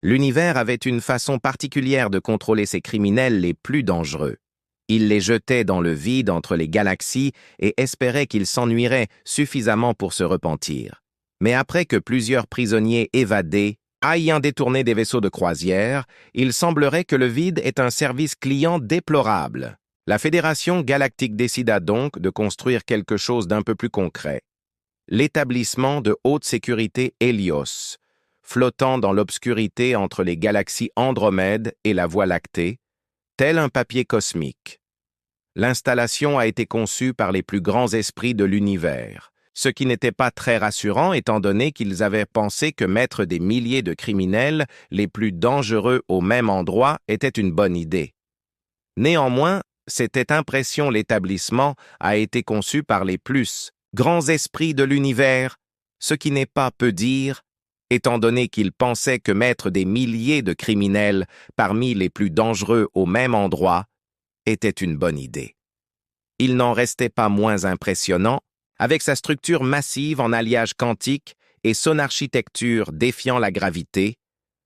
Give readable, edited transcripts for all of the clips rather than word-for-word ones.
L'univers avait une façon particulière de contrôler ses criminels les plus dangereux. Il les jetait dans le vide entre les galaxies et espérait qu'ils s'ennuieraient suffisamment pour se repentir. Mais après que plusieurs prisonniers évadés ayant détourné des vaisseaux de croisière, il semblerait que le vide est un service client déplorable. La Fédération galactique décida donc de construire quelque chose d'un peu plus concret. L'établissement de haute sécurité Hélios, flottant dans l'obscurité entre les galaxies Andromède et la Voie lactée, tel un papier cosmique. L'installation a été conçue par les plus grands esprits de l'univers, ce qui n'était pas très rassurant étant donné qu'ils avaient pensé que mettre des milliers de criminels les plus dangereux au même endroit était une bonne idée. Néanmoins, cette impression l'établissement a été conçu par les plus grands esprits de l'univers, ce qui n'est pas peu dire, étant donné qu'ils pensaient que mettre des milliers de criminels parmi les plus dangereux au même endroit était une bonne idée. Il n'en restait pas moins impressionnant, avec sa structure massive en alliage quantique et son architecture défiant la gravité,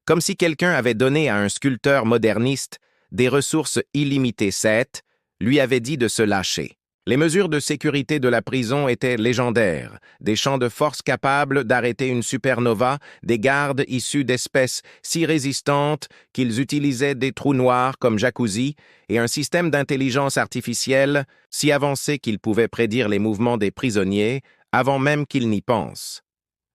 comme si quelqu'un avait donné à un sculpteur moderniste des ressources illimitées. Seth lui avait dit de se lâcher. Les mesures de sécurité de la prison étaient légendaires, des champs de force capables d'arrêter une supernova, des gardes issus d'espèces si résistantes qu'ils utilisaient des trous noirs comme jacuzzi et un système d'intelligence artificielle si avancé qu'il pouvait prédire les mouvements des prisonniers avant même qu'ils n'y pensent.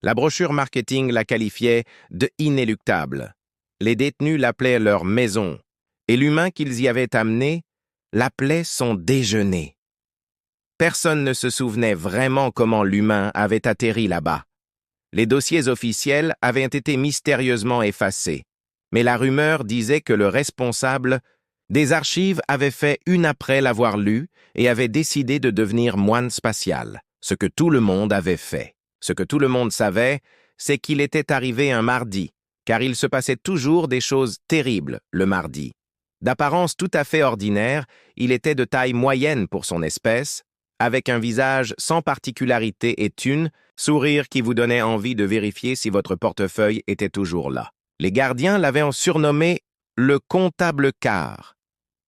La brochure marketing la qualifiait de inéluctable. Les détenus l'appelaient leur maison, et l'humain qu'ils y avaient amené l'appelait son déjeuner. Personne ne se souvenait vraiment comment l'humain avait atterri là-bas. Les dossiers officiels avaient été mystérieusement effacés, mais la rumeur disait que le responsable des archives avait fait une après l'avoir lu et avait décidé de devenir moine spatial, ce que tout le monde avait fait. Ce que tout le monde savait, c'est qu'il était arrivé un mardi, car il se passait toujours des choses terribles le mardi. D'apparence tout à fait ordinaire, il était de taille moyenne pour son espèce, avec un visage sans particularité et une sourire qui vous donnait envie de vérifier si votre portefeuille était toujours là. Les gardiens l'avaient surnommé le comptable quart.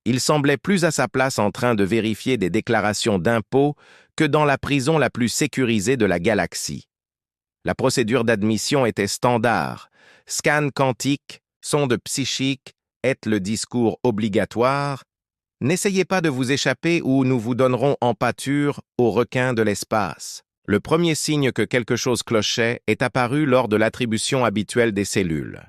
Il semblait plus à sa place en train de vérifier des déclarations d'impôts que dans la prison la plus sécurisée de la galaxie. La procédure d'admission était standard. Scan quantique, sonde psychique, est le discours obligatoire. N'essayez pas de vous échapper ou nous vous donnerons en pâture aux requins de l'espace. Le premier signe que quelque chose clochait est apparu lors de l'attribution habituelle des cellules.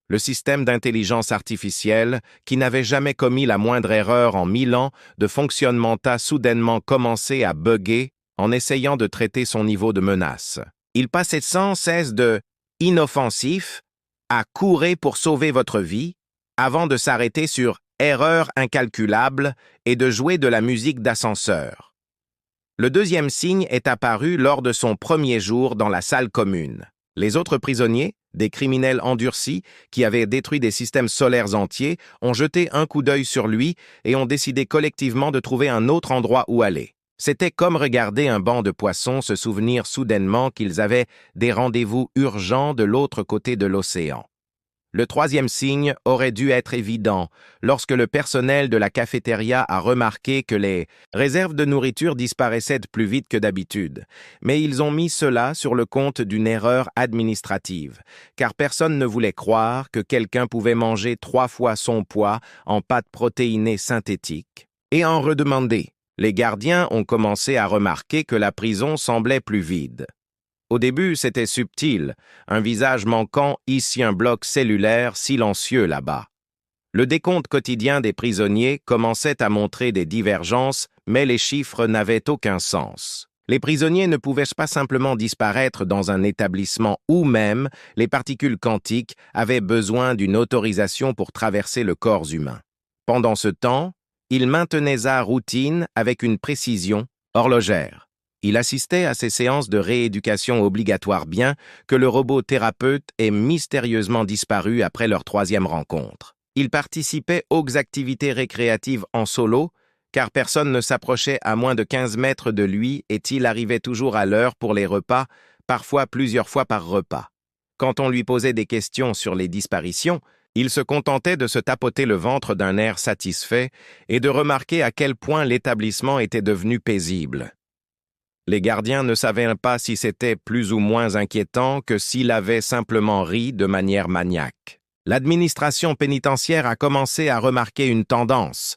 Le système d'intelligence artificielle, qui n'avait jamais commis la moindre erreur en 1000 ans de fonctionnement, a soudainement commencé à bugger en essayant de traiter son niveau de menace. Il passait sans cesse de « inoffensif » à « courir pour sauver votre vie » avant de s'arrêter sur erreur incalculable et de jouer de la musique d'ascenseur. Le deuxième signe est apparu lors de son premier jour dans la salle commune. Les autres prisonniers, des criminels endurcis qui avaient détruit des systèmes solaires entiers, ont jeté un coup d'œil sur lui et ont décidé collectivement de trouver un autre endroit où aller. C'était comme regarder un banc de poissons se souvenir soudainement qu'ils avaient des rendez-vous urgents de l'autre côté de l'océan. Le troisième signe aurait dû être évident lorsque le personnel de la cafétéria a remarqué que les réserves de nourriture disparaissaient plus vite que d'habitude. Mais ils ont mis cela sur le compte d'une erreur administrative, car personne ne voulait croire que quelqu'un pouvait manger 3 fois son poids en pâtes protéinées synthétiques et en redemander. Les gardiens ont commencé à remarquer que la prison semblait plus vide. Au début, c'était subtil, un visage manquant, ici un bloc cellulaire silencieux là-bas. Le décompte quotidien des prisonniers commençait à montrer des divergences, mais les chiffres n'avaient aucun sens. Les prisonniers ne pouvaient pas simplement disparaître dans un établissement où même les particules quantiques avaient besoin d'une autorisation pour traverser le corps humain. Pendant ce temps, il maintenait sa routine avec une précision horlogère. Il assistait à ces séances de rééducation obligatoires bien que le robot thérapeute ait mystérieusement disparu après leur 3e rencontre. Il participait aux activités récréatives en solo, car personne ne s'approchait à moins de 15 mètres de lui et il arrivait toujours à l'heure pour les repas, parfois plusieurs fois par repas. Quand on lui posait des questions sur les disparitions, Il se contentait de se tapoter le ventre d'un air satisfait et de remarquer à quel point l'établissement était devenu paisible. Les gardiens ne savaient pas si c'était plus ou moins inquiétant que s'il avait simplement ri de manière maniaque. L'administration pénitentiaire a commencé à remarquer une tendance.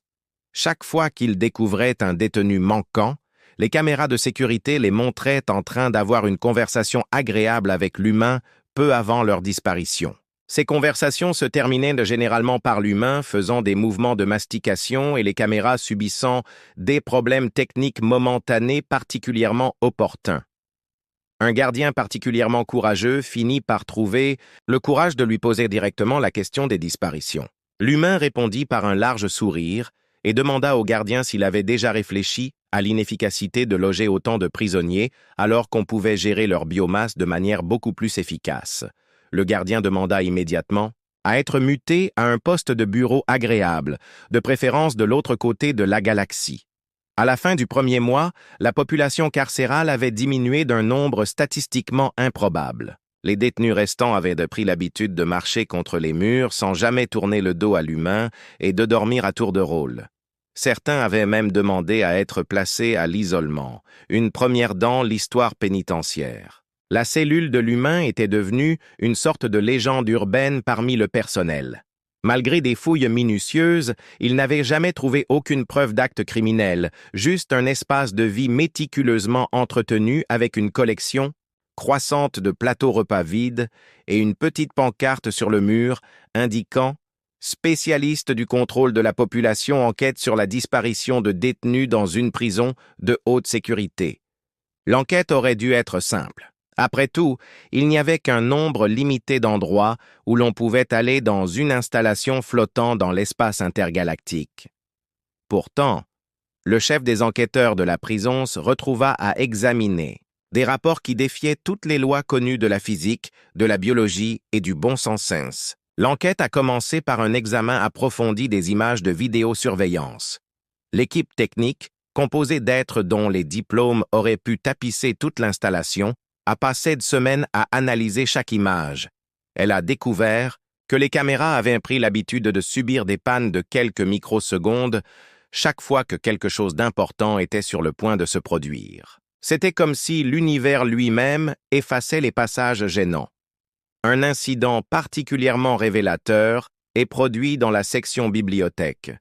Chaque fois qu'ils découvraient un détenu manquant, les caméras de sécurité les montraient en train d'avoir une conversation agréable avec l'humain peu avant leur disparition. Ces conversations se terminaient généralement par l'humain faisant des mouvements de mastication et les caméras subissant des problèmes techniques momentanés particulièrement opportuns. Un gardien particulièrement courageux finit par trouver le courage de lui poser directement la question des disparitions. L'humain répondit par un large sourire et demanda au gardien s'il avait déjà réfléchi à l'inefficacité de loger autant de prisonniers alors qu'on pouvait gérer leur biomasse de manière beaucoup plus efficace. Le gardien demanda immédiatement à être muté à un poste de bureau agréable, de préférence de l'autre côté de la galaxie. À la fin du premier mois, la population carcérale avait diminué d'un nombre statistiquement improbable. Les détenus restants avaient pris l'habitude de marcher contre les murs sans jamais tourner le dos à l'humain et de dormir à tour de rôle. Certains avaient même demandé à être placés à l'isolement, une première dans l'histoire pénitentiaire. La cellule de l'humain était devenue une sorte de légende urbaine parmi le personnel. Malgré des fouilles minutieuses, ils n'avaient jamais trouvé aucune preuve d'acte criminel, juste un espace de vie méticuleusement entretenu avec une collection croissante de plateaux repas vides et une petite pancarte sur le mur indiquant « Spécialiste du contrôle de la population enquête sur la disparition de détenus dans une prison de haute sécurité ». L'enquête aurait dû être simple. Après tout, il n'y avait qu'un nombre limité d'endroits où l'on pouvait aller dans une installation flottant dans l'espace intergalactique. Pourtant, le chef des enquêteurs de la prison se retrouva à examiner des rapports qui défiaient toutes les lois connues de la physique, de la biologie et du bon sens. L'enquête a commencé par un examen approfondi des images de vidéosurveillance. L'équipe technique, composée d'êtres dont les diplômes auraient pu tapisser toute l'installation, a passé de semaines à analyser chaque image. Elle a découvert que les caméras avaient pris l'habitude de subir des pannes de quelques microsecondes chaque fois que quelque chose d'important était sur le point de se produire. C'était comme si l'univers lui-même effaçait les passages gênants. Un incident particulièrement révélateur est produit dans la section bibliothèque.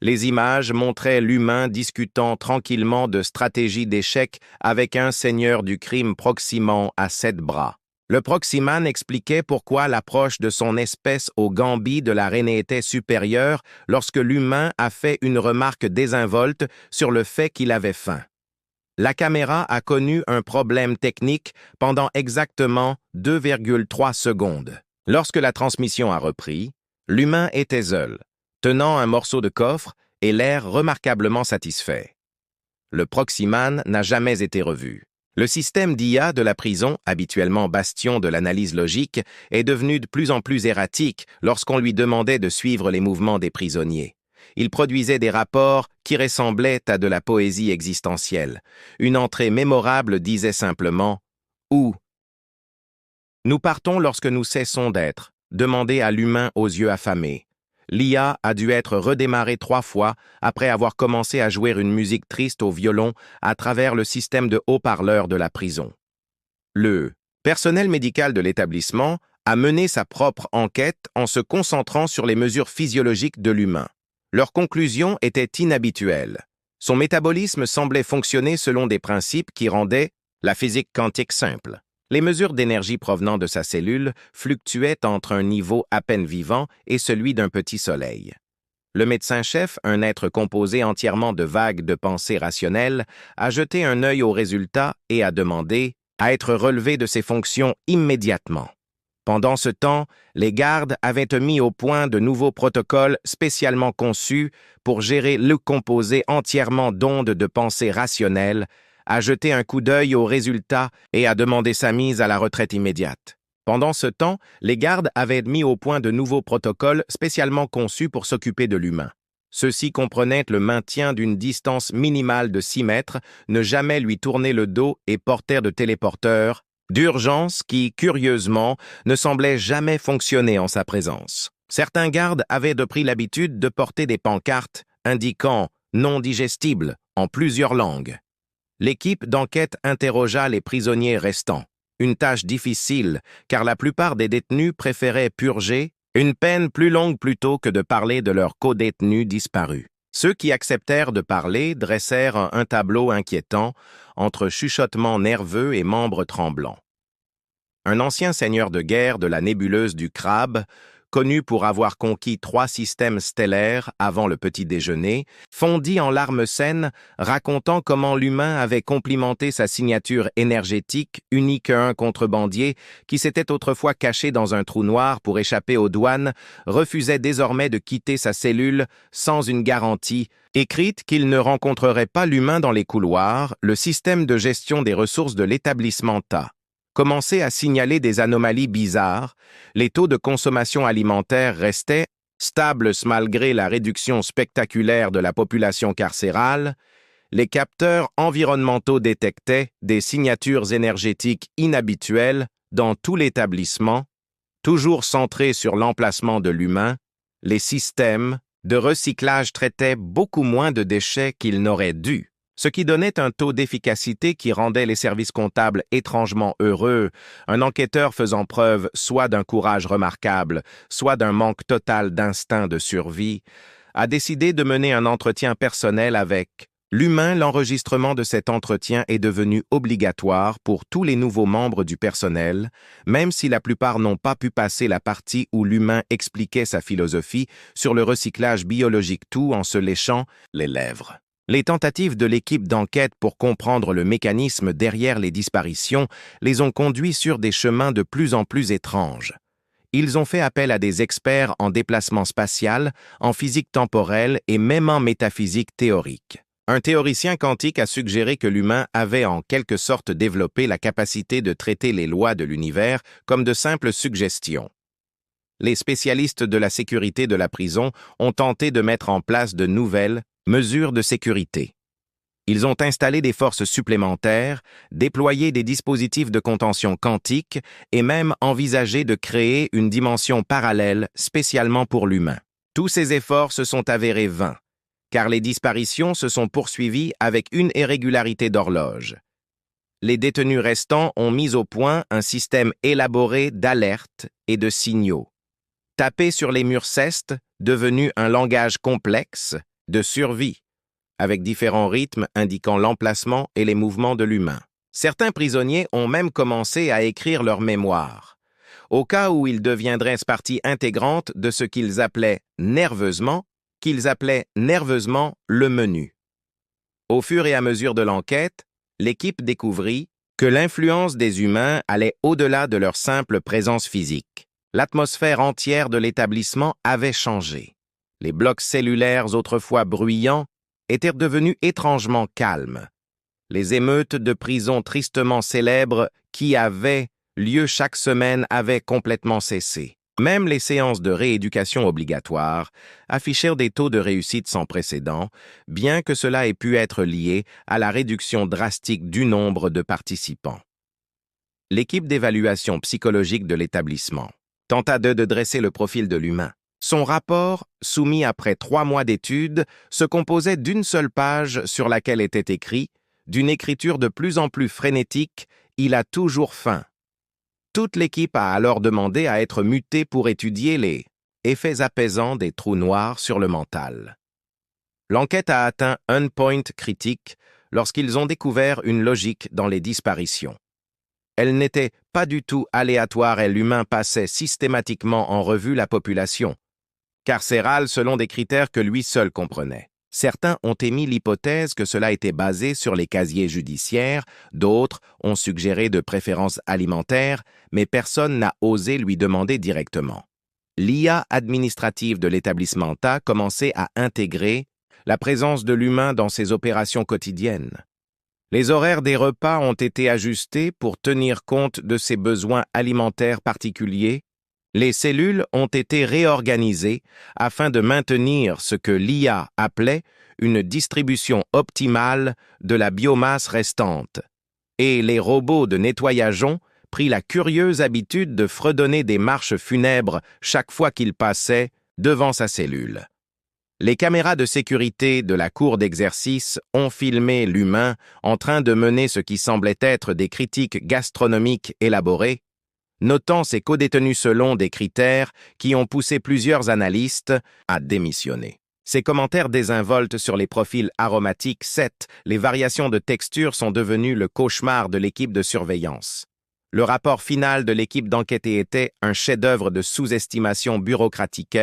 Les images montraient l'humain discutant tranquillement de stratégie d'échec avec un seigneur du crime proximant à 7 bras. Le proximan expliquait pourquoi l'approche de son espèce au gambit de la reine était supérieure lorsque l'humain a fait une remarque désinvolte sur le fait qu'il avait faim. La caméra a connu un problème technique pendant exactement 2,3 secondes. Lorsque la transmission a repris, l'humain était seul, tenant un morceau de coffre et l'air remarquablement satisfait. Le proximan n'a jamais été revu. Le système d'IA de la prison, habituellement bastion de l'analyse logique, est devenu de plus en plus erratique lorsqu'on lui demandait de suivre les mouvements des prisonniers. Il produisait des rapports qui ressemblaient à de la poésie existentielle. Une entrée mémorable disait simplement « Où ?» Nous partons lorsque nous cessons d'être, demandez à l'humain aux yeux affamés. L'IA a dû être redémarrée 3 fois après avoir commencé à jouer une musique triste au violon à travers le système de haut-parleurs de la prison. Le personnel médical de l'établissement a mené sa propre enquête en se concentrant sur les mesures physiologiques de l'humain. Leur conclusion était inhabituelle. Son métabolisme semblait fonctionner selon des principes qui rendaient la physique quantique simple. Les mesures d'énergie provenant de sa cellule fluctuaient entre un niveau à peine vivant et celui d'un petit soleil. Le médecin-chef, un être composé entièrement de vagues de pensées rationnelles, a jeté un œil aux résultats et a demandé à être relevé de ses fonctions immédiatement. Pendant ce temps, les gardes avaient mis au point de nouveaux protocoles spécialement conçus pour gérer le composé entièrement d'ondes de pensée rationnelles, a jeté un coup d'œil aux résultats et a demandé sa mise à la retraite immédiate. Pendant ce temps, les gardes avaient mis au point de nouveaux protocoles spécialement conçus pour s'occuper de l'humain. Ceux-ci comprenaient le maintien d'une distance minimale de 6 mètres, ne jamais lui tourner le dos et portèrent de téléporteurs d'urgence qui, curieusement, ne semblaient jamais fonctionner en sa présence. Certains gardes avaient pris l'habitude de porter des pancartes indiquant « non digestible » en plusieurs langues. L'équipe d'enquête interrogea les prisonniers restants. Une tâche difficile, car la plupart des détenus préféraient purger une peine plus longue plutôt que de parler de leurs co-détenus disparus. Ceux qui acceptèrent de parler dressèrent un tableau inquiétant entre chuchotements nerveux et membres tremblants. Un ancien seigneur de guerre de la nébuleuse du Crabe, connu pour avoir conquis 3 systèmes stellaires avant le petit déjeuner, fondit en larmes saines, racontant comment l'humain avait complimenté sa signature énergétique, unique à un contrebandier qui s'était autrefois caché dans un trou noir pour échapper aux douanes, refusait désormais de quitter sa cellule sans une garantie, écrite qu'il ne rencontrerait pas l'humain dans les couloirs, le système de gestion des ressources de l'établissement TA commençait à signaler des anomalies bizarres, les taux de consommation alimentaire restaient stables malgré la réduction spectaculaire de la population carcérale, les capteurs environnementaux détectaient des signatures énergétiques inhabituelles dans tout l'établissement, toujours centrés sur l'emplacement de l'humain, les systèmes de recyclage traitaient beaucoup moins de déchets qu'ils n'auraient dû, ce qui donnait un taux d'efficacité qui rendait les services comptables étrangement heureux, un enquêteur faisant preuve soit d'un courage remarquable, soit d'un manque total d'instinct de survie, a décidé de mener un entretien personnel avec l'humain. L'enregistrement de cet entretien est devenu obligatoire pour tous les nouveaux membres du personnel, même si la plupart n'ont pas pu passer la partie où l'humain expliquait sa philosophie sur le recyclage biologique, tout en se léchant les lèvres. Les tentatives de l'équipe d'enquête pour comprendre le mécanisme derrière les disparitions les ont conduits sur des chemins de plus en plus étranges. Ils ont fait appel à des experts en déplacement spatial, en physique temporelle et même en métaphysique théorique. Un théoricien quantique a suggéré que l'humain avait en quelque sorte développé la capacité de traiter les lois de l'univers comme de simples suggestions. Les spécialistes de la sécurité de la prison ont tenté de mettre en place de nouvelles mesures de sécurité. Ils ont installé des forces supplémentaires, déployé des dispositifs de contention quantique et même envisagé de créer une dimension parallèle spécialement pour l'humain. Tous ces efforts se sont avérés vains, car les disparitions se sont poursuivies avec une irrégularité d'horloge. Les détenus restants ont mis au point un système élaboré d'alertes et de signaux. Tapé sur les murs cestes, devenu un langage complexe de survie, avec différents rythmes indiquant l'emplacement et les mouvements de l'humain. Certains prisonniers ont même commencé à écrire leur mémoire, au cas où ils deviendraient partie intégrante de ce qu'ils appelaient nerveusement le menu. Au fur et à mesure de l'enquête, l'équipe découvrit que l'influence des humains allait au-delà de leur simple présence physique. L'atmosphère entière de l'établissement avait changé. Les blocs cellulaires autrefois bruyants étaient devenus étrangement calmes. Les émeutes de prison tristement célèbres qui avaient lieu chaque semaine avaient complètement cessé. Même les séances de rééducation obligatoires affichèrent des taux de réussite sans précédent, bien que cela ait pu être lié à la réduction drastique du nombre de participants. L'équipe d'évaluation psychologique de l'établissement tenta de dresser le profil de l'humain. Son rapport, soumis après 3 mois d'études, se composait d'une seule page sur laquelle était écrit, d'une écriture de plus en plus frénétique, « Il a toujours faim ». Toute l'équipe a alors demandé à être mutée pour étudier les effets apaisants des trous noirs sur le mental. L'enquête a atteint un point critique lorsqu'ils ont découvert une logique dans les disparitions. Elle n'était pas du tout aléatoire et l'humain passait systématiquement en revue la population carcérale selon des critères que lui seul comprenait. Certains ont émis l'hypothèse que cela était basé sur les casiers judiciaires, d'autres ont suggéré de préférences alimentaires, mais personne n'a osé lui demander directement. L'IA administrative de l'établissement TA commençait à intégrer la présence de l'humain dans ses opérations quotidiennes. Les horaires des repas ont été ajustés pour tenir compte de ses besoins alimentaires particuliers. Les cellules ont été réorganisées afin de maintenir ce que l'IA appelait une distribution optimale de la biomasse restante. Et les robots de nettoyage prit la curieuse habitude de fredonner des marches funèbres chaque fois qu'il passait devant sa cellule. Les caméras de sécurité de la cour d'exercice ont filmé l'humain en train de mener ce qui semblait être des critiques gastronomiques élaborées, notant ses codétenus selon des critères qui ont poussé plusieurs analystes à démissionner. Ces commentaires désinvoltes sur les profils aromatiques 7, les variations de texture sont devenues le cauchemar de l'équipe de surveillance. Le rapport final de l'équipe d'enquêté était un chef-d'œuvre de sous-estimation bureaucratique,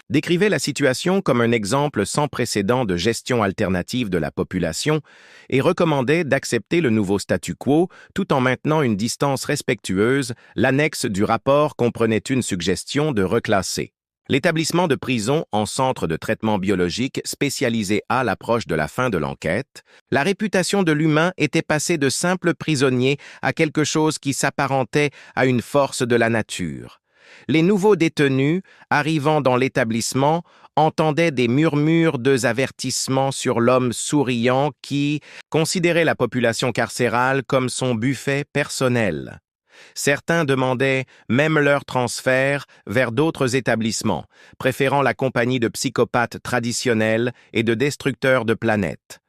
décrivait la situation comme un exemple sans précédent de gestion alternative de la population et recommandait d'accepter le nouveau statu quo tout en maintenant une distance respectueuse. L'annexe du rapport comprenait une suggestion de reclasser l'établissement de prison en centre de traitement biologique spécialisé à l'approche de la fin de l'enquête. La réputation de l'humain était passée de simple prisonnier à quelque chose qui s'apparentait à une force de la nature. Les nouveaux détenus, arrivant dans l'établissement, entendaient des murmures d'avertissement sur l'homme souriant qui considérait la population carcérale comme son buffet personnel. Certains demandaient même leur transfert vers d'autres établissements, préférant la compagnie de psychopathes traditionnels et de destructeurs de planètes.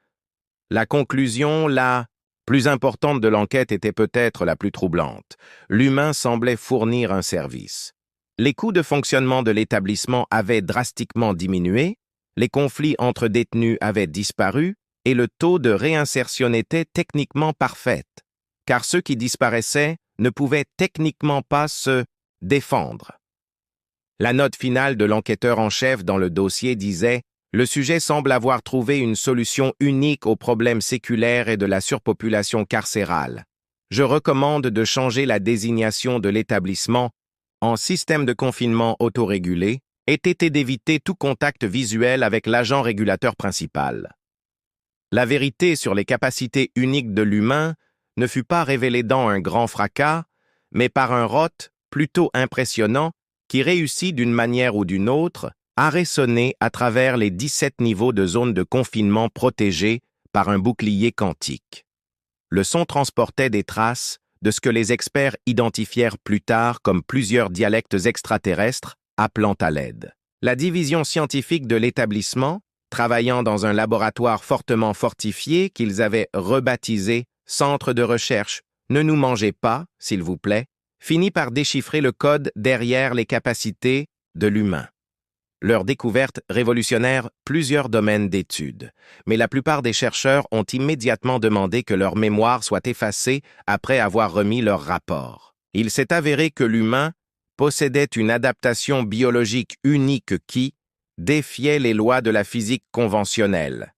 La conclusion, la plus importante de l'enquête, était peut-être la plus troublante. L'humain semblait fournir un service. Les coûts de fonctionnement de l'établissement avaient drastiquement diminué, les conflits entre détenus avaient disparu et le taux de réinsertion était techniquement parfait, car ceux qui disparaissaient ne pouvaient techniquement pas se défendre. La note finale de l'enquêteur en chef dans le dossier disait « Le sujet semble avoir trouvé une solution unique aux problèmes séculaires et de la surpopulation carcérale. Je recommande de changer la désignation de l'établissement en système de confinement autorégulé et d'éviter tout contact visuel avec l'agent régulateur principal. » La vérité sur les capacités uniques de l'humain ne fut pas révélé dans un grand fracas, mais par un rot plutôt impressionnant qui réussit d'une manière ou d'une autre à résonner à travers les 17 niveaux de zone de confinement protégés par un bouclier quantique. Le son transportait des traces de ce que les experts identifièrent plus tard comme plusieurs dialectes extraterrestres appelant à l'aide. La division scientifique de l'établissement, travaillant dans un laboratoire fortement fortifié qu'ils avaient rebaptisé Centre de recherche, ne nous mangez pas, s'il vous plaît, finit par déchiffrer le code derrière les capacités de l'humain. Leur découverte révolutionnèrent plusieurs domaines d'études, mais la plupart des chercheurs ont immédiatement demandé que leur mémoire soit effacée après avoir remis leur rapport. Il s'est avéré que l'humain possédait une adaptation biologique unique qui défiait les lois de la physique conventionnelle.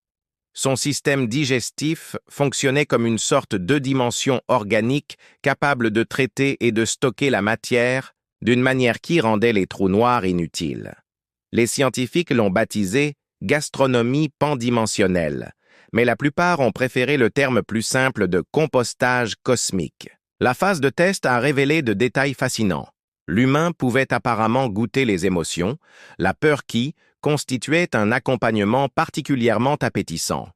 Son système digestif fonctionnait comme une sorte de dimension organique capable de traiter et de stocker la matière d'une manière qui rendait les trous noirs inutiles. Les scientifiques l'ont baptisé « gastronomie pandimensionnelle », mais la plupart ont préféré le terme plus simple de « compostage cosmique ». La phase de test a révélé de détails fascinants. L'humain pouvait apparemment goûter les émotions, la peur qui constituait un accompagnement particulièrement appétissant.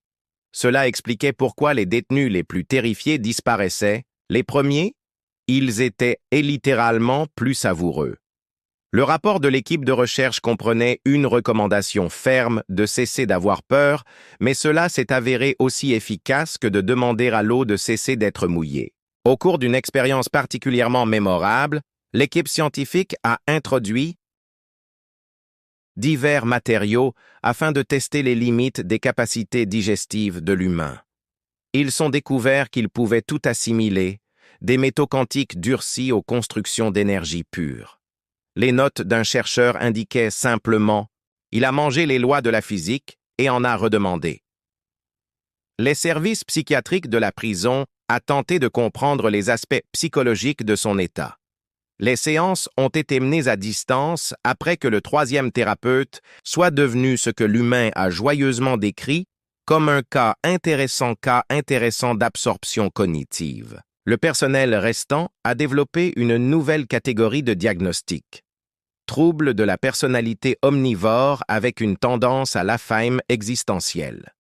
Cela expliquait pourquoi les détenus les plus terrifiés disparaissaient. Les premiers, ils étaient littéralement plus savoureux. Le rapport de l'équipe de recherche comprenait une recommandation ferme de cesser d'avoir peur, mais cela s'est avéré aussi efficace que de demander à l'eau de cesser d'être mouillée. Au cours d'une expérience particulièrement mémorable, l'équipe scientifique a introduit divers matériaux afin de tester les limites des capacités digestives de l'humain. Ils sont découverts qu'ils pouvaient tout assimiler, des métaux quantiques durcis aux constructions d'énergie pure. Les notes d'un chercheur indiquaient simplement « Il a mangé les lois de la physique et en a redemandé ». Les services psychiatriques de la prison a tenté de comprendre les aspects psychologiques de son état. Les séances ont été menées à distance après que le troisième thérapeute soit devenu ce que l'humain a joyeusement décrit comme un cas intéressant d'absorption cognitive. Le personnel restant a développé une nouvelle catégorie de diagnostic. Trouble de la personnalité omnivore avec une tendance à l'Alzheimer existentielle.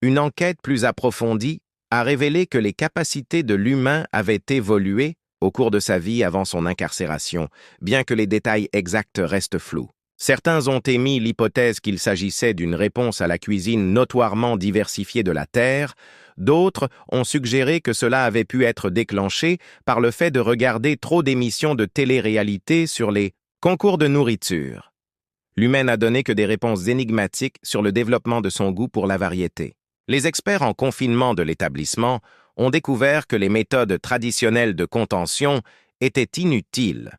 Une enquête plus approfondie a révélé que les capacités de l'humain avaient évolué au cours de sa vie avant son incarcération, bien que les détails exacts restent flous. Certains ont émis l'hypothèse qu'il s'agissait d'une réponse à la cuisine notoirement diversifiée de la Terre, d'autres ont suggéré que cela avait pu être déclenché par le fait de regarder trop d'émissions de télé-réalité sur les concours de nourriture. L'humain n'a donné que des réponses énigmatiques sur le développement de son goût pour la variété. Les experts en confinement de l'établissement ont découvert que les méthodes traditionnelles de contention étaient inutiles.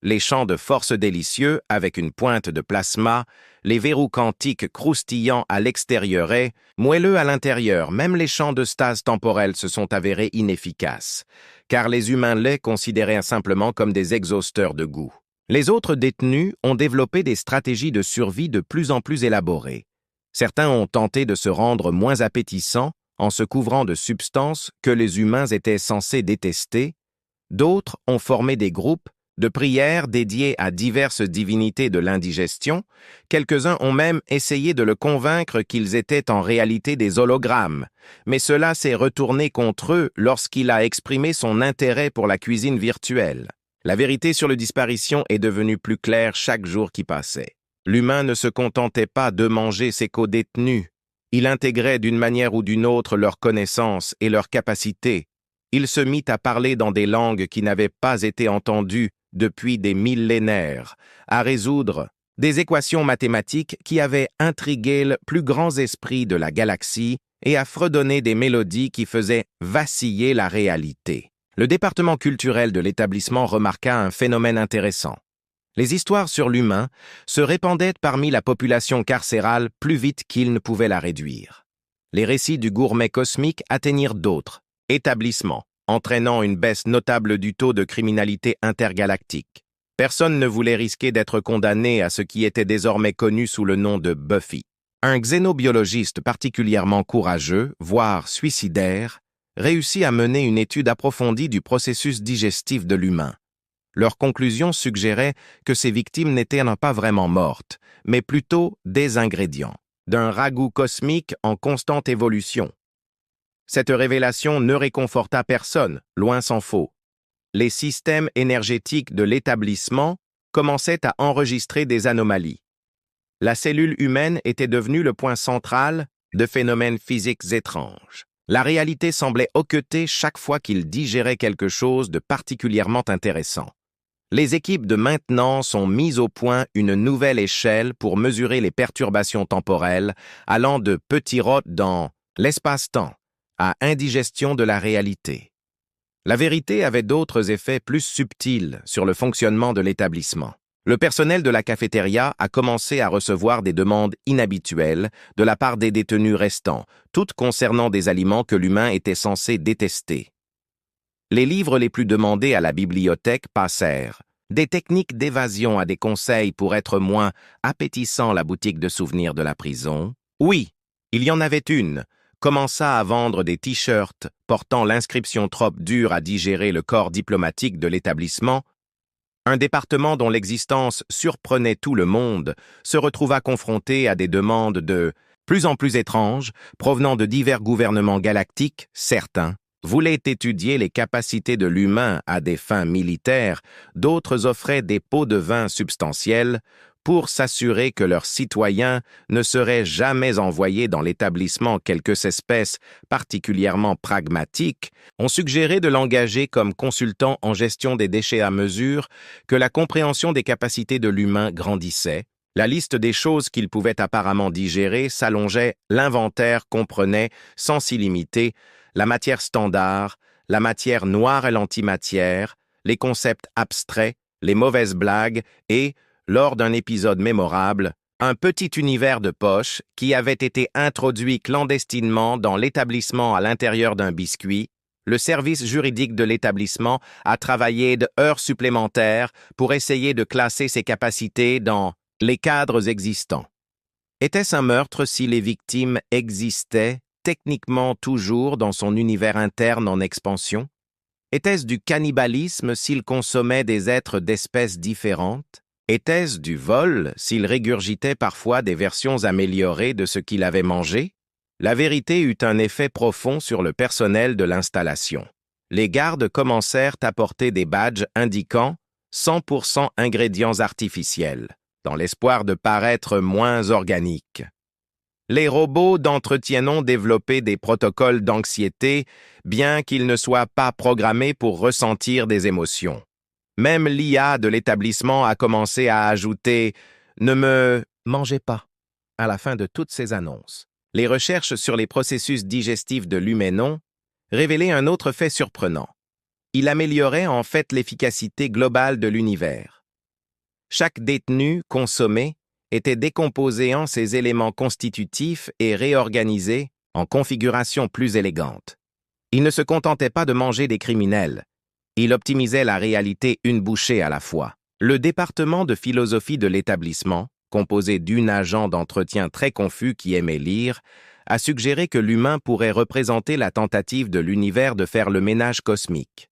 Les champs de force délicieux avec une pointe de plasma, les verrous quantiques croustillants à l'extérieur et moelleux à l'intérieur, même les champs de stase temporelle se sont avérés inefficaces, car les humains les considéraient simplement comme des exhausteurs de goût. Les autres détenus ont développé des stratégies de survie de plus en plus élaborées. Certains ont tenté de se rendre moins appétissants en se couvrant de substances que les humains étaient censés détester, d'autres ont formé des groupes de prières dédiées à diverses divinités de l'indigestion, quelques-uns ont même essayé de le convaincre qu'ils étaient en réalité des hologrammes, mais cela s'est retourné contre eux lorsqu'il a exprimé son intérêt pour la cuisine virtuelle. La vérité sur la disparition est devenue plus claire chaque jour qui passait. L'humain ne se contentait pas de manger ses co-détenus, il intégrait d'une manière ou d'une autre leurs connaissances et leurs capacités. Il se mit à parler dans des langues qui n'avaient pas été entendues depuis des millénaires, à résoudre des équations mathématiques qui avaient intrigué les plus grands esprits de la galaxie et à fredonner des mélodies qui faisaient vaciller la réalité. Le département culturel de l'établissement remarqua un phénomène intéressant. Les histoires sur l'humain se répandaient parmi la population carcérale plus vite qu'ils ne pouvaient la réduire. Les récits du gourmet cosmique atteignirent d'autres établissements, entraînant une baisse notable du taux de criminalité intergalactique. Personne ne voulait risquer d'être condamné à ce qui était désormais connu sous le nom de Buffy. Un xénobiologiste particulièrement courageux, voire suicidaire, réussit à mener une étude approfondie du processus digestif de l'humain. Leurs conclusions suggéraient que ces victimes n'étaient pas vraiment mortes, mais plutôt des ingrédients d'un ragoût cosmique en constante évolution. Cette révélation ne réconforta personne, loin s'en faut. Les systèmes énergétiques de l'établissement commençaient à enregistrer des anomalies. La cellule humaine était devenue le point central de phénomènes physiques étranges. La réalité semblait hoqueter chaque fois qu'il digérait quelque chose de particulièrement intéressant. Les équipes de maintenance ont mis au point une nouvelle échelle pour mesurer les perturbations temporelles allant de petits rots dans l'espace-temps à indigestion de la réalité. La vérité avait d'autres effets plus subtils sur le fonctionnement de l'établissement. Le personnel de la cafétéria a commencé à recevoir des demandes inhabituelles de la part des détenus restants, toutes concernant des aliments que l'humain était censé détester. Les livres les plus demandés à la bibliothèque passèrent des techniques d'évasion à des conseils pour être moins appétissant la boutique de souvenirs de la prison. Oui, il y en avait une, commença à vendre des t-shirts portant l'inscription trop dure à digérer le corps diplomatique de l'établissement. Un département dont l'existence surprenait tout le monde se retrouva confronté à des demandes de plus en plus étranges provenant de divers gouvernements galactiques. Certains voulaient étudier les capacités de l'humain à des fins militaires, d'autres offraient des pots de vin substantiels pour s'assurer que leurs citoyens ne seraient jamais envoyés dans l'établissement. Quelques espèces particulièrement pragmatiques ont suggéré de l'engager comme consultant en gestion des déchets à mesure que la compréhension des capacités de l'humain grandissait. La liste des choses qu'il pouvait apparemment digérer s'allongeait, l'inventaire comprenait, sans illimité, la matière standard, la matière noire et l'antimatière, les concepts abstraits, les mauvaises blagues et, lors d'un épisode mémorable, un petit univers de poche qui avait été introduit clandestinement dans l'établissement à l'intérieur d'un biscuit. Le service juridique de l'établissement a travaillé d'heures supplémentaires pour essayer de classer ses capacités dans les cadres existants. Était-ce un meurtre si les victimes existaient techniquement toujours dans son univers interne en expansion? Était-ce du cannibalisme s'il consommait des êtres d'espèces différentes? Était-ce du vol s'il régurgitait parfois des versions améliorées de ce qu'il avait mangé? La vérité eut un effet profond sur le personnel de l'installation. Les gardes commencèrent à porter des badges indiquant 100% ingrédients artificiels, dans l'espoir de paraître moins organiques. Les robots d'entretien ont développé des protocoles d'anxiété, bien qu'ils ne soient pas programmés pour ressentir des émotions. Même l'IA de l'établissement a commencé à ajouter « Ne me mangez pas » à la fin de toutes ses annonces. Les recherches sur les processus digestifs de l'humain révélaient un autre fait surprenant. Il améliorait en fait l'efficacité globale de l'univers. Chaque détenu consommé était décomposé en ses éléments constitutifs et réorganisé en configuration plus élégante. Il ne se contentait pas de manger des criminels. Il optimisait la réalité une bouchée à la fois. Le département de philosophie de l'établissement, composé d'une agent d'entretien très confus qui aimait lire, a suggéré que l'humain pourrait représenter la tentative de l'univers de faire le ménage cosmique.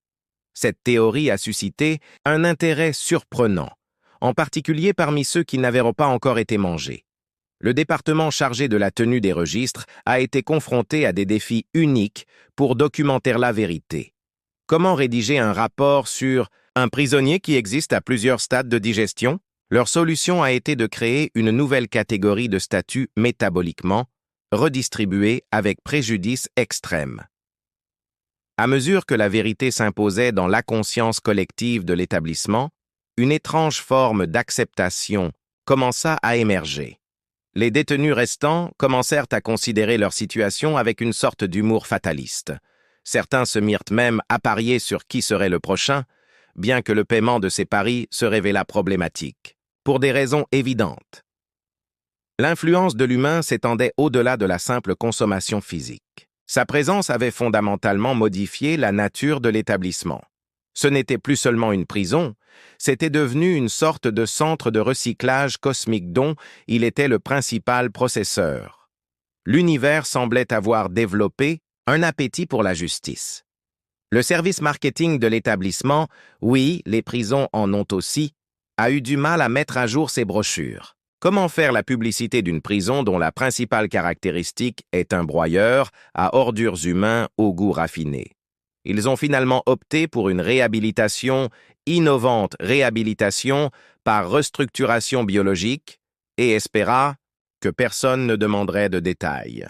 Cette théorie a suscité un intérêt surprenant, en particulier parmi ceux qui n'avaient pas encore été mangés. Le département chargé de la tenue des registres a été confronté à des défis uniques pour documenter la vérité. Comment rédiger un rapport sur un prisonnier qui existe à plusieurs stades de digestion? Leur solution a été de créer une nouvelle catégorie de statuts métaboliquement redistribués avec préjudice extrême. À mesure que la vérité s'imposait dans la conscience collective de l'établissement, une étrange forme d'acceptation commença à émerger. Les détenus restants commencèrent à considérer leur situation avec une sorte d'humour fataliste. Certains se mirent même à parier sur qui serait le prochain, bien que le paiement de ces paris se révélât problématique, pour des raisons évidentes. L'influence de l'humain s'étendait au-delà de la simple consommation physique. Sa présence avait fondamentalement modifié la nature de l'établissement. Ce n'était plus seulement une prison, c'était devenu une sorte de centre de recyclage cosmique dont il était le principal processeur. L'univers semblait avoir développé un appétit pour la justice. Le service marketing de l'établissement, oui, les prisons en ont aussi, a eu du mal à mettre à jour ses brochures. Comment faire la publicité d'une prison dont la principale caractéristique est un broyeur à ordures humains au goût raffiné? Ils ont finalement opté pour une réhabilitation, innovante réhabilitation par restructuration biologique et espéra que personne ne demanderait de détails.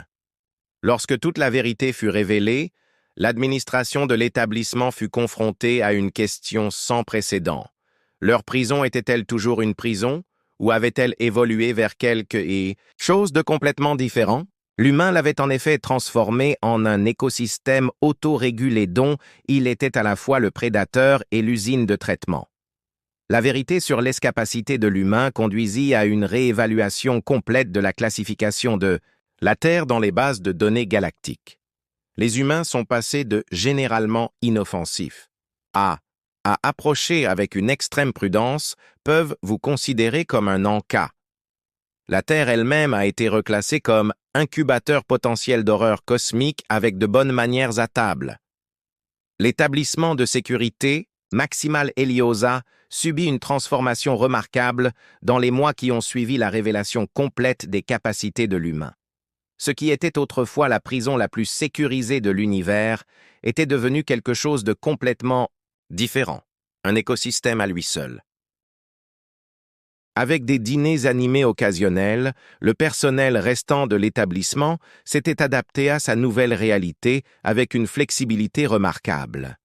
Lorsque toute la vérité fut révélée, l'administration de l'établissement fut confrontée à une question sans précédent. Leur prison était-elle toujours une prison ou avait-elle évolué vers quelque chose de complètement différent? L'humain l'avait en effet transformé en un écosystème autorégulé dont il était à la fois le prédateur et l'usine de traitement. La vérité sur l'escapacité de l'humain conduisit à une réévaluation complète de la classification de la Terre dans les bases de données galactiques. Les humains sont passés de généralement inoffensifs à approcher avec une extrême prudence, peuvent vous considérer comme un en-cas. La Terre elle-même a été reclassée comme incubateur potentiel d'horreur cosmique avec de bonnes manières à table. L'établissement de sécurité, Maximal Heliosa, subit une transformation remarquable dans les mois qui ont suivi la révélation complète des capacités de l'humain. Ce qui était autrefois la prison la plus sécurisée de l'univers était devenu quelque chose de complètement différent, un écosystème à lui seul. Avec des dîners animés occasionnels, le personnel restant de l'établissement s'était adapté à sa nouvelle réalité avec une flexibilité remarquable.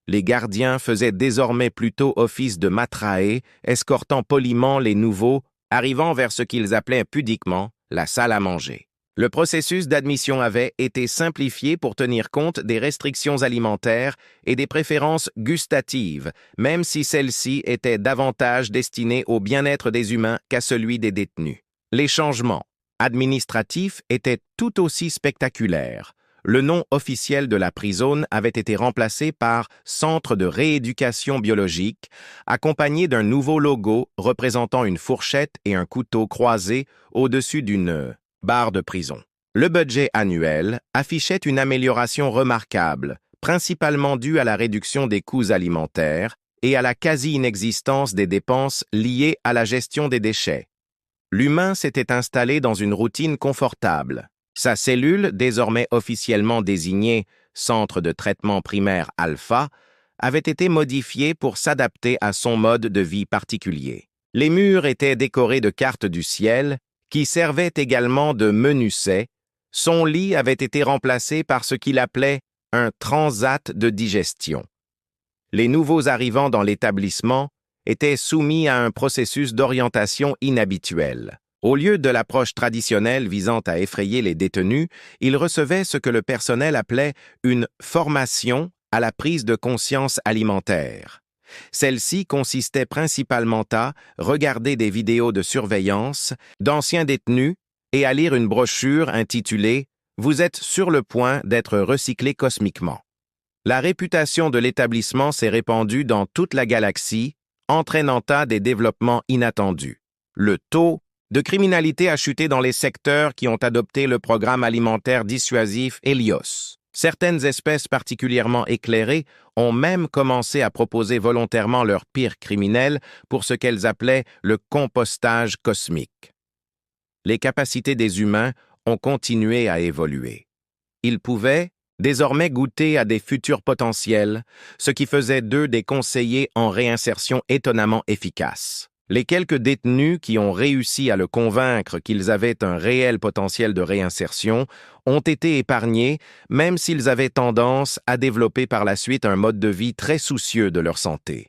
Les gardiens faisaient désormais plutôt office de matrahe, escortant poliment les nouveaux, arrivant vers ce qu'ils appelaient pudiquement la salle à manger. Le processus d'admission avait été simplifié pour tenir compte des restrictions alimentaires et des préférences gustatives, même si celles-ci étaient davantage destinées au bien-être des humains qu'à celui des détenus. Les changements administratifs étaient tout aussi spectaculaires. Le nom officiel de la prison avait été remplacé par Centre de rééducation biologique, accompagné d'un nouveau logo représentant une fourchette et un couteau croisés au-dessus d'une barre de prison. Le budget annuel affichait une amélioration remarquable, principalement due à la réduction des coûts alimentaires et à la quasi-inexistence des dépenses liées à la gestion des déchets. L'humain s'était installé dans une routine confortable. Sa cellule, désormais officiellement désignée centre de traitement primaire Alpha, avait été modifié pour s'adapter à son mode de vie particulier. Les murs étaient décorés de cartes du ciel, qui servaient également de menuset. Son lit avait été remplacé par ce qu'il appelait un transat de digestion. Les nouveaux arrivants dans l'établissement étaient soumis à un processus d'orientation inhabituel. Au lieu de l'approche traditionnelle visant à effrayer les détenus, ils recevaient ce que le personnel appelait une formation à la prise de conscience alimentaire. Celle-ci consistait principalement à regarder des vidéos de surveillance d'anciens détenus et à lire une brochure intitulée « Vous êtes sur le point d'être recyclé cosmiquement ». La réputation de l'établissement s'est répandue dans toute la galaxie, entraînant des développements inattendus. Le taux de criminalité a chuté dans les secteurs qui ont adopté le programme alimentaire dissuasif Helios. Certaines espèces particulièrement éclairées ont même commencé à proposer volontairement leurs pires criminels pour ce qu'elles appelaient le compostage cosmique. Les capacités des humains ont continué à évoluer. Ils pouvaient désormais goûter à des futurs potentiels, ce qui faisait d'eux des conseillers en réinsertion étonnamment efficaces. Les quelques détenus qui ont réussi à le convaincre qu'ils avaient un réel potentiel de réinsertion ont été épargnés, même s'ils avaient tendance à développer par la suite un mode de vie très soucieux de leur santé.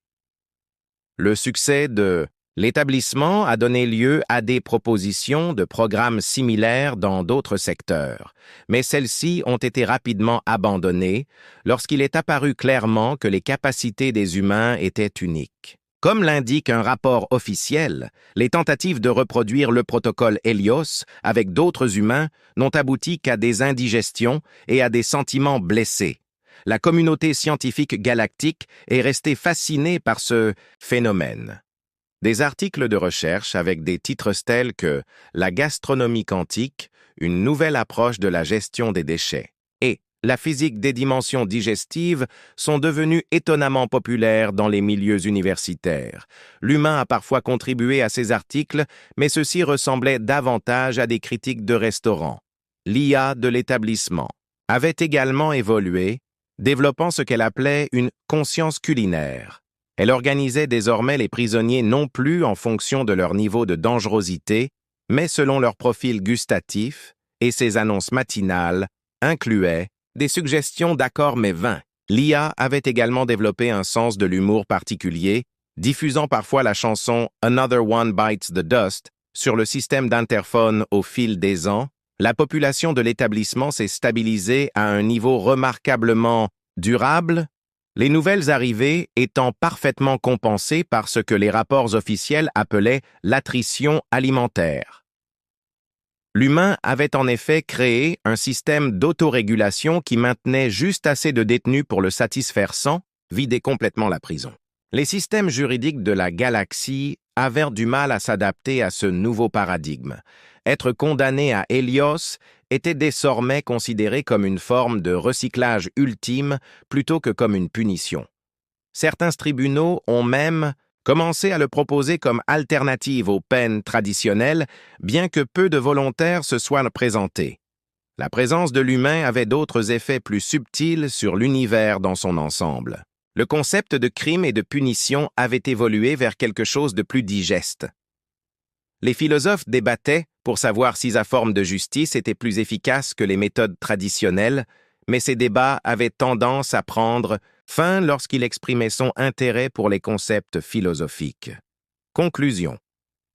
Le succès de l'établissement a donné lieu à des propositions de programmes similaires dans d'autres secteurs, mais celles-ci ont été rapidement abandonnées lorsqu'il est apparu clairement que les capacités des humains étaient uniques. Comme l'indique un rapport officiel, les tentatives de reproduire le protocole Helios avec d'autres humains n'ont abouti qu'à des indigestions et à des sentiments blessés. La communauté scientifique galactique est restée fascinée par ce phénomène. Des articles de recherche avec des titres tels que « La gastronomie quantique, une nouvelle approche de la gestion des déchets » et « La physique des dimensions digestives » sont devenus étonnamment populaires dans les milieux universitaires. L'humain a parfois contribué à ces articles, mais ceux-ci ressemblaient davantage à des critiques de restaurants. L'IA de l'établissement avait également évolué, développant ce qu'elle appelait une conscience culinaire. Elle organisait désormais les prisonniers non plus en fonction de leur niveau de dangerosité, mais selon leur profil gustatif, et ses annonces matinales incluaient des suggestions d'accords mais vains. L'IA avait également développé un sens de l'humour particulier, diffusant parfois la chanson « Another One Bites the Dust » sur le système d'interphone au fil des ans. La population de l'établissement s'est stabilisée à un niveau remarquablement durable, les nouvelles arrivées étant parfaitement compensées par ce que les rapports officiels appelaient l'attrition alimentaire. L'humain avait en effet créé un système d'autorégulation qui maintenait juste assez de détenus pour le satisfaire sans vider complètement la prison. Les systèmes juridiques de la galaxie avaient du mal à s'adapter à ce nouveau paradigme. Être condamné à Helios était désormais considéré comme une forme de recyclage ultime plutôt que comme une punition. Certains tribunaux ont même commencé à le proposer comme alternative aux peines traditionnelles, bien que peu de volontaires se soient présentés. La présence de l'humain avait d'autres effets plus subtils sur l'univers dans son ensemble. Le concept de crime et de punition avait évolué vers quelque chose de plus digeste. Les philosophes débattaient pour savoir si sa forme de justice était plus efficace que les méthodes traditionnelles, mais ces débats avaient tendance à prendre fin lorsqu'il exprimait son intérêt pour les concepts philosophiques. Conclusion.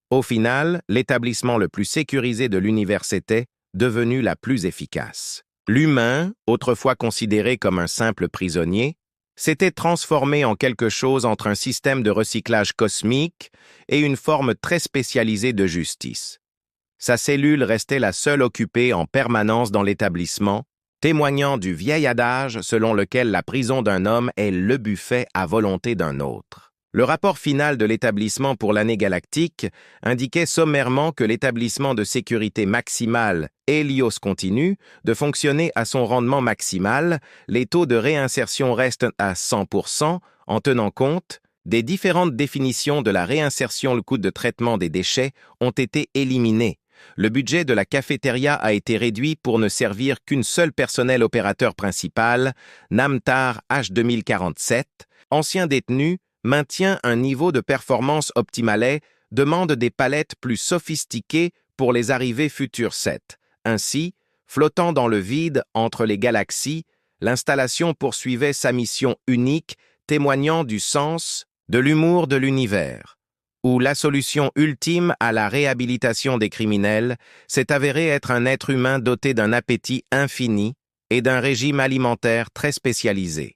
Au final, l'établissement le plus sécurisé de l'univers était devenu la plus efficace. L'humain, autrefois considéré comme un simple prisonnier, s'était transformé en quelque chose entre un système de recyclage cosmique et une forme très spécialisée de justice. Sa cellule restait la seule occupée en permanence dans l'établissement, témoignant du vieil adage selon lequel la prison d'un homme est le buffet à volonté d'un autre. Le rapport final de l'établissement pour l'année galactique indiquait sommairement que l'établissement de sécurité maximale Helios continue de fonctionner à son rendement maximal, les taux de réinsertion restent à 100% en tenant compte des différentes définitions de la réinsertion. Le coût de traitement des déchets ont été éliminés. Le budget de la cafétéria a été réduit pour ne servir qu'une seule personnel opérateur principal, Namtar H2047, ancien détenu, maintient un niveau de performance optimalé, demande des palettes plus sophistiquées pour les arrivées futures 7. Ainsi, flottant dans le vide entre les galaxies, l'installation poursuivait sa mission unique, témoignant du sens, de l'humour de l'univers, où la solution ultime à la réhabilitation des criminels s'est avérée être un être humain doté d'un appétit infini et d'un régime alimentaire très spécialisé.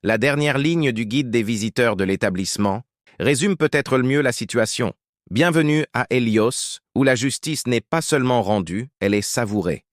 La dernière ligne du guide des visiteurs de l'établissement résume peut-être le mieux la situation. Bienvenue à Hélios, où la justice n'est pas seulement rendue, elle est savourée.